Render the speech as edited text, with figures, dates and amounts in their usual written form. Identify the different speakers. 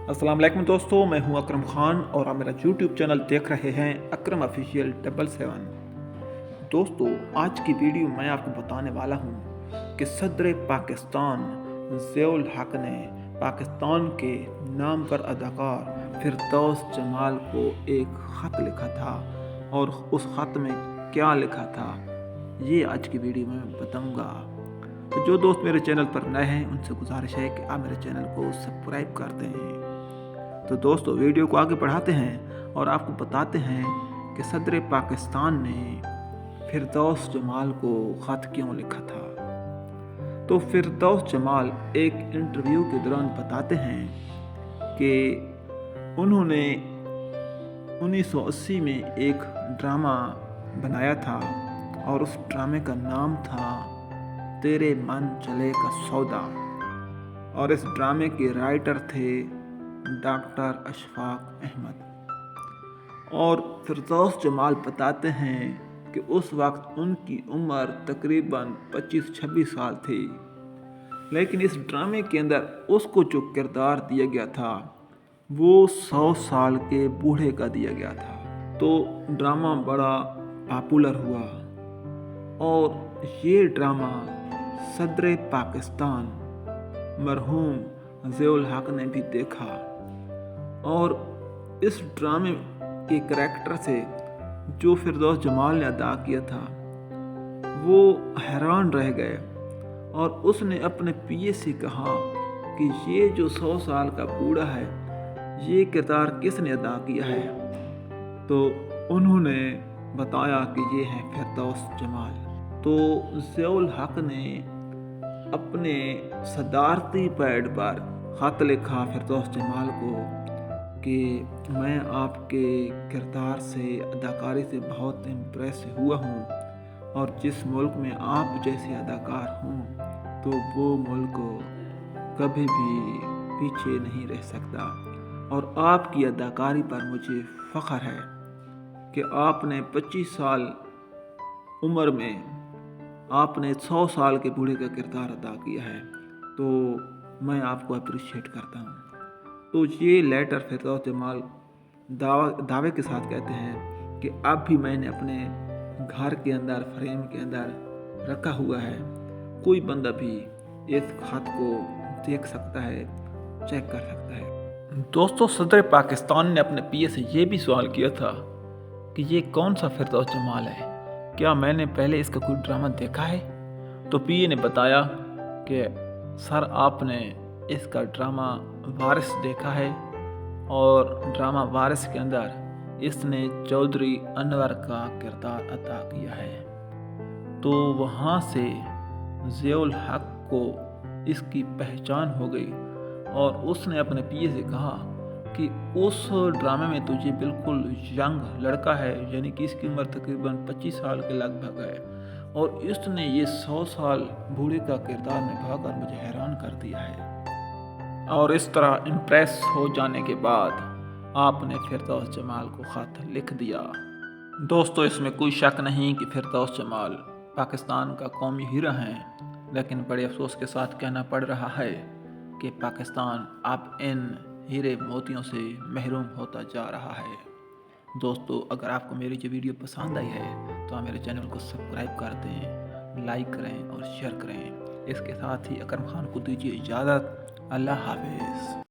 Speaker 1: अस्सलाम वालेकुम दोस्तों, मैं हूं अकरम खान और आप मेरा यूट्यूब चैनल देख रहे हैं अकरम ऑफिशियल 777। दोस्तों, आज की वीडियो मैं आपको बताने वाला हूं कि सदर पाकिस्तान ज़ियाउल हक ने पाकिस्तान के नामवर अदाकार फिरदौस जमाल को एक ख़त लिखा था और उस ख़त में क्या लिखा था ये आज की वीडियो में बताऊंगा। तो जो दोस्त मेरे चैनल पर नए हैं उनसे गुजारिश है कि आप मेरे चैनल को सब्सक्राइब कर दें। तो दोस्तों, वीडियो को आगे बढ़ाते हैं और आपको बताते हैं कि सदर पाकिस्तान ने फिरदौस जमाल को ख़त क्यों लिखा था। तो फिरदौस जमाल एक इंटरव्यू के दौरान बताते हैं कि उन्होंने 1980 में एक ड्रामा बनाया था और उस ड्रामे का नाम था तेरे मन चले का सौदा, और इस ड्रामे के राइटर थे डॉक्टर अशफाक अहमद। और फिरदौस जमाल बताते हैं कि उस वक्त उनकी उम्र तकरीबन 25-26 साल थी, लेकिन इस ड्रामे के अंदर उसको जो किरदार दिया गया था वो 100 साल के बूढ़े का दिया गया था। तो ड्रामा बड़ा पॉपुलर हुआ और ये ड्रामा सदर पाकिस्तान मरहूम ज़ियाउल हक ने भी देखा और इस ड्रामे के करैक्टर से जो फिरदौस जमाल ने अदा किया था वो हैरान रह गए और उसने अपने पीए से कहा कि ये जो 100 साल का बूढ़ा है ये किरदार किसने अदा किया है। तो उन्होंने बताया कि ये है फिरदौस जमाल। तो ज़ियाउल हक ने अपने सदारती पैड पर ख़त लिखा फिरदौस जमाल को कि मैं आपके किरदार से, अदाकारी से बहुत इम्प्रेस हुआ हूँ और जिस मुल्क में आप जैसे अदाकार हों तो वो मुल्क कभी भी पीछे नहीं रह सकता। और आपकी अदाकारी पर मुझे फ़ख्र है कि आपने 25 साल उम्र में आपने 100 साल के बूढ़े का किरदार अदा किया है, तो मैं आपको अप्रिशिएट करता हूँ। तो ये लेटर फिरदौस जमाल दावे के साथ कहते हैं कि अब भी मैंने अपने घर के अंदर फ्रेम के अंदर रखा हुआ है, कोई बंदा भी इस खत को देख सकता है, चेक कर सकता है। दोस्तों, सदर पाकिस्तान ने अपने पीए से ये भी सवाल किया था कि ये कौन सा फिरदौस जमाल है, क्या मैंने पहले इसका कोई ड्रामा देखा है। तो पीए ने बताया कि सर आपने इसका ड्रामा वारिस देखा है और ड्रामा वारिस के अंदर इसने चौधरी अनवर का किरदार अदा किया है। तो वहाँ से ज़ियाउल हक को इसकी पहचान हो गई और उसने अपने पीए से कहा कि उस ड्रामे में तुझे बिल्कुल यंग लड़का है, यानी कि इसकी उम्र तकरीबन 25 साल के लगभग है, और इसने ये 100 साल बूढ़े का किरदार निभाकर मुझे हैरान कर दिया है। और इस तरह इम्प्रेस हो जाने के बाद आपने फिरदौस जमाल को ख़त लिख दिया। दोस्तों, इसमें कोई शक नहीं कि फिरदौस जमाल पाकिस्तान का कौमी हीरा हैं, लेकिन बड़े अफसोस के साथ कहना पड़ रहा है कि पाकिस्तान अब इन हीरे मोतियों से महरूम होता जा रहा है। दोस्तों, अगर आपको मेरी जो वीडियो पसंद आई है तो आप मेरे चैनल को सब्सक्राइब कर दें, लाइक करें और शेयर करें। इसके साथ ही अकरम खान को दीजिए इजाज़त। अल्लाह हाफिज़।